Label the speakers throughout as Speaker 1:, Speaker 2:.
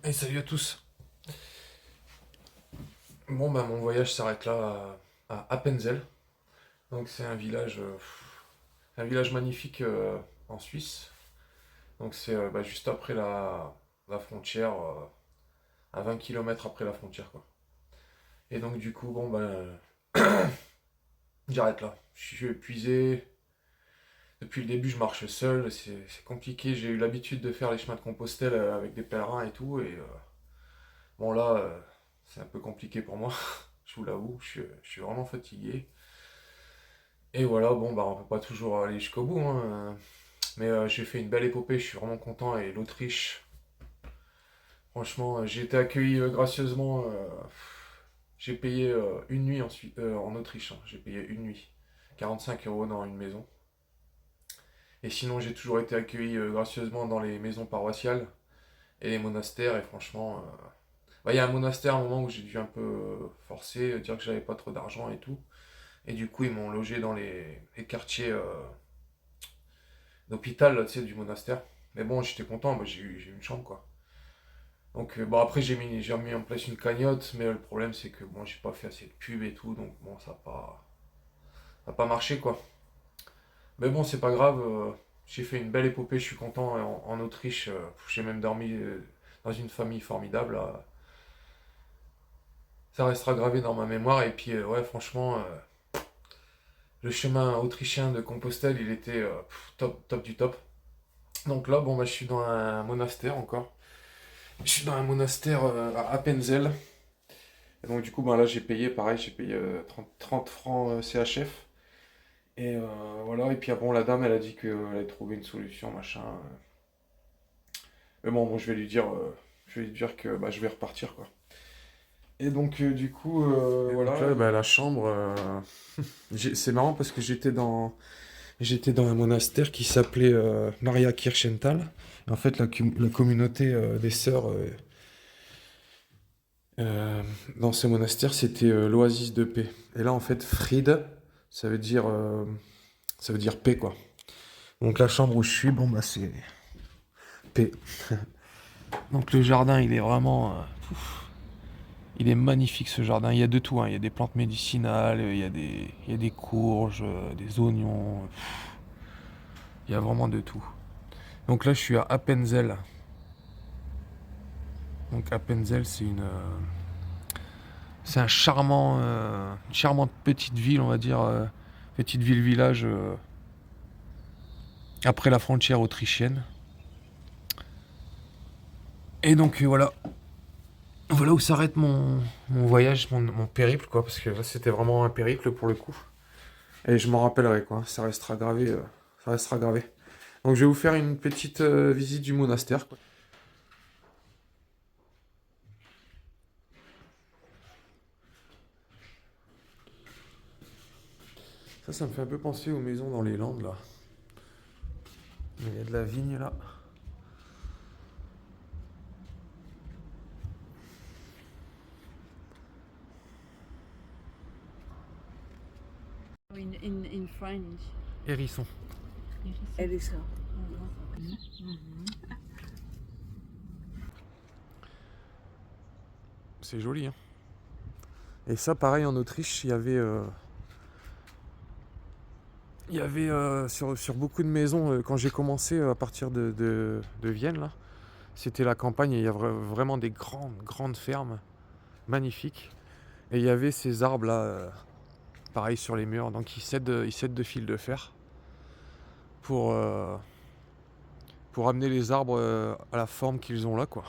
Speaker 1: Et salut à tous. Bon bah mon voyage s'arrête là à Appenzell. Donc c'est un village magnifique en Suisse. Donc c'est juste après la frontière, à 20 km après la frontière quoi. Et donc du coup bon j'arrête là. Je suis épuisé. Depuis le début je marche seul, c'est compliqué. J'ai eu l'habitude de faire les chemins de Compostelle avec des pèlerins et tout. Et bon là c'est un peu compliqué pour moi. Je vous l'avoue, je suis vraiment fatigué. Et voilà, bon, bah, on peut pas toujours aller jusqu'au bout, hein. Mais j'ai fait une belle épopée, je suis vraiment content. Et l'Autriche, franchement, j'ai été accueilli gracieusement. J'ai payé une nuit en Autriche, hein. J'ai payé une nuit. 45 € dans une maison. Et sinon, j'ai toujours été accueilli gracieusement dans les maisons paroissiales et les monastères. Et franchement, il y a un monastère à un moment où j'ai dû un peu forcer, dire que j'avais pas trop d'argent et tout. Et du coup, ils m'ont logé dans les quartiers d'hôpital, tu sais, du monastère. Mais bon, j'étais content, bah, j'ai eu une chambre, quoi. Donc, bon, après, j'ai remis en place une cagnotte, mais le problème, c'est que, bon, j'ai pas fait assez de pub et tout, donc, bon, ça a pas marché, quoi. Mais bon, c'est pas grave, j'ai fait une belle épopée, je suis content. En Autriche, j'ai même dormi dans une famille formidable, là. Ça restera gravé dans ma mémoire, et puis, ouais, franchement, le chemin autrichien de Compostelle, il était top, top du top. Donc là, bon, bah, je suis dans un monastère encore. Je suis dans un monastère à Appenzell. Et donc du coup, ben là j'ai payé, pareil, j'ai payé 30 francs CHF. Et voilà, et puis bon, la dame, elle a dit qu'elle allait trouver une solution, machin. Mais bon, je vais lui dire que bah, je vais repartir, quoi. Et donc du coup, voilà. Donc là, bah, la chambre, c'est marrant parce que j'étais dans un monastère qui s'appelait Maria Kirchental. En fait, la communauté des sœurs Euh, dans ces monastères, c'était l'oasis de paix. Et là, en fait, Fried, ça veut dire, euh, ça veut dire paix, quoi. Donc la chambre où je suis, bon, bah, c'est paix. Donc le jardin, il est vraiment... il est magnifique, ce jardin. Il y a de tout, hein. Il y a des plantes médicinales, il y a des courges, des oignons. Il y a vraiment de tout. Donc là, je suis à Appenzell. Donc Appenzell, c'est un une charmante petite ville, on va dire, petite ville-village après la frontière autrichienne. Et donc voilà où s'arrête mon voyage, mon périple, quoi, parce que là c'était vraiment un périple pour le coup. Et je m'en rappellerai, quoi, ça restera gravé. Donc je vais vous faire une petite visite du monastère, quoi. Ça me fait un peu penser aux maisons dans les Landes, là. Il y a de la vigne, là.
Speaker 2: In French.
Speaker 1: Hérisson.
Speaker 2: Elisa.
Speaker 1: C'est joli, hein. Et ça, pareil, en Autriche, il y avait sur beaucoup de maisons, quand j'ai commencé à partir de Vienne, là, c'était la campagne et il y a vraiment des grandes, grandes fermes magnifiques. Et il y avait ces arbres là, pareil sur les murs, donc ils cèdent de fil de fer pour, euh, pour amener les arbres à la forme qu'ils ont là, quoi.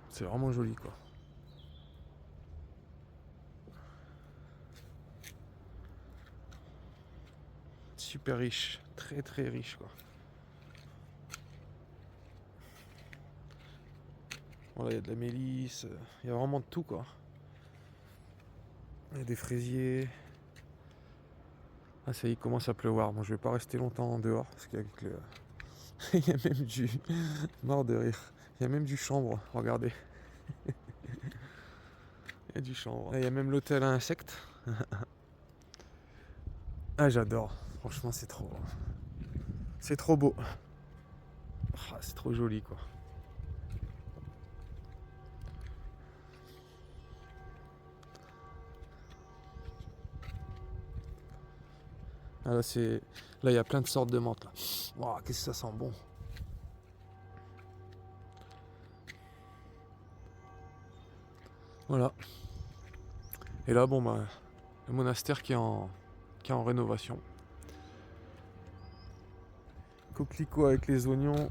Speaker 1: C'est vraiment joli, quoi. Super riche, très très riche, quoi. Voilà, il y a de la mélisse, il y a vraiment de tout, quoi. Il y a des fraisiers. Ah ça y est, il commence à pleuvoir. Bon, je vais pas rester longtemps en dehors parce qu'avec le... il y a même du... mort de rire. Il y a même du chanvre, regardez. Il y a du chanvre. Il y a même l'hôtel à insectes. Ah j'adore. Franchement c'est trop... C'est trop beau. Ah, c'est trop joli quoi. Ah, là, il y a plein de sortes de menthe. Là. Wow, qu'est-ce que ça sent bon. Voilà. Et là, bon, bah, le monastère qui est en rénovation. Coquelicot avec les oignons.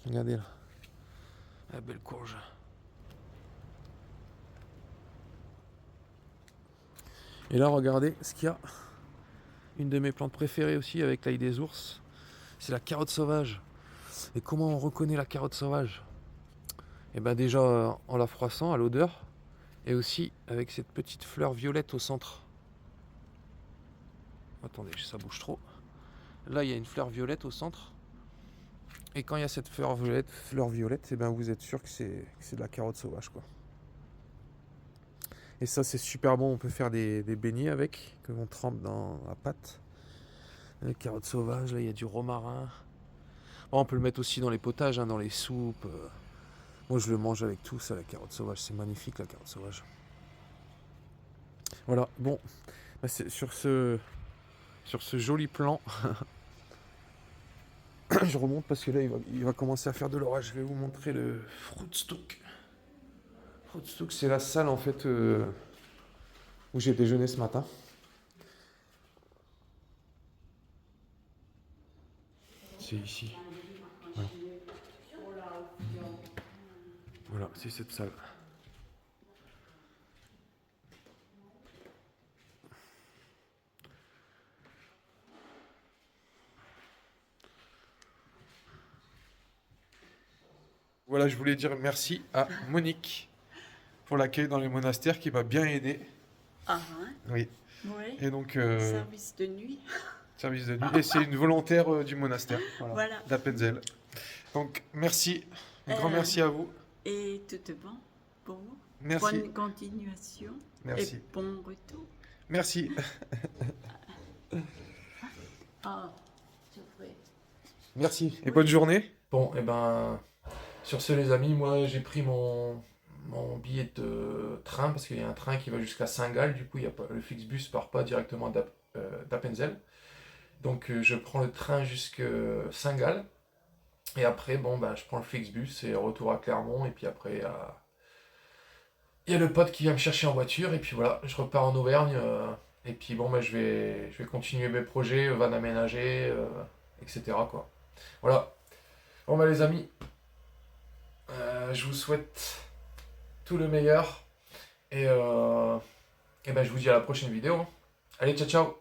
Speaker 1: Regardez là. La belle courge. Et là, regardez ce qu'il y a. Une de mes plantes préférées aussi avec l'ail des ours. C'est la carotte sauvage. Et comment on reconnaît la carotte sauvage? Et bien déjà en la froissant à l'odeur. Et aussi avec cette petite fleur violette au centre. Attendez, ça bouge trop. Là, il y a une fleur violette au centre. Et quand il y a cette fleur violette, et ben vous êtes sûr que c'est de la carotte sauvage, quoi. Et ça, c'est super bon. On peut faire des beignets avec, que l'on trempe dans la pâte. La carotte sauvage, là, il y a du romarin. Bon, on peut le mettre aussi dans les potages, hein, dans les soupes. Moi, je le mange avec tout, ça, la carotte sauvage. C'est magnifique, la carotte sauvage. Voilà, bon. Bah, c'est sur ce joli plan, je remonte parce que là, il va commencer à faire de l'orage. Je vais vous montrer le Fruitstook. Fruitstook, c'est la salle, en fait, où j'ai déjeuné ce matin. C'est ici. Ouais. Voilà, c'est cette salle. Voilà, je voulais dire merci à Monique pour l'accueil dans les monastères qui m'a bien aidé.
Speaker 2: Ah, hein?
Speaker 1: Oui.
Speaker 2: Oui.
Speaker 1: Et donc,
Speaker 2: Service de nuit.
Speaker 1: service de nuit. Et c'est une volontaire du monastère,
Speaker 2: Voilà.
Speaker 1: d'Appenzell. Donc, merci. Un grand merci à vous.
Speaker 2: Et tout est bon pour vous.
Speaker 1: Merci.
Speaker 2: Bonne continuation.
Speaker 1: Merci.
Speaker 2: Et bon retour.
Speaker 1: Merci.
Speaker 2: Ah, je ferai.
Speaker 1: Merci. Et bonne journée. Bon, et ben, sur ce, les amis, moi, j'ai pris mon billet de train parce qu'il y a un train qui va jusqu'à Saint-Gall. Du coup, il y a pas, le Flixbus part pas directement d'Appenzell. Donc, je prends le train jusqu'à Saint-Gall. Et après, bon, ben, je prends le Flixbus et retour à Clermont. Et puis après, il y a le pote qui vient me chercher en voiture. Et puis voilà, je repars en Auvergne. Et puis bon, ben, je vais continuer mes projets, van aménager, etc., quoi. Voilà. Bon, ben, les amis, je vous souhaite tout le meilleur. Et ben, je vous dis à la prochaine vidéo. Allez, ciao, ciao!